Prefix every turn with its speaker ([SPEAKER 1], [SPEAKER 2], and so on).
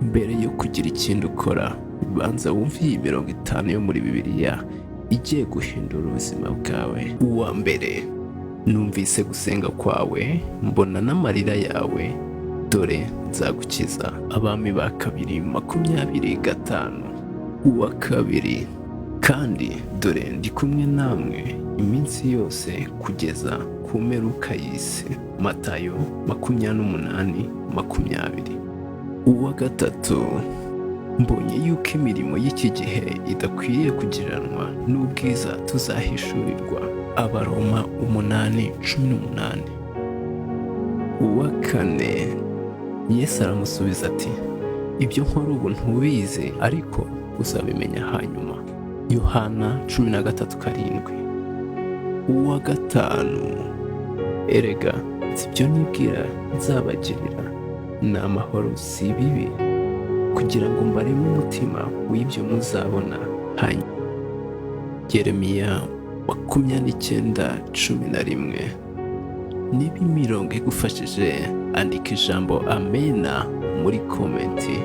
[SPEAKER 1] Mbere yo kugira ikindi ukora, banza wumve iyi 50 yo muri Bibiliya igiye guhindura ubuzima bwawe. Uwa mbere, numvise gusenga kwawe, mbona n'amarira yawe, dore nzagukiza. Abami ba kabiri 20:5. Uwa kabiri, kandi dore ndi kumwe namwe iminsi yose kugeza ku mperuka y'isi. Matayo 28:20. Uwa gatatu, mbonye yuko imirimo y'iki gihe idakwiriye kugiranwa n'ubwiza tuzahishurirwa. Abaroma 8:18. Uwa kane, Yesu aramusubiza ati, ibyo nkora ubu ntubizi, ariko uzabimenya hanyuma. Yohana 13:7. Uwa gatanu, erega sibyo nibwira nzabagirira, ni amahoro si ibibi, kugira ngo mbareme umutima w'ibyo muzabona hanyuma. Yeremiya 29:11. Niba imirongo igufashije, andika ijambo amena muri komenti.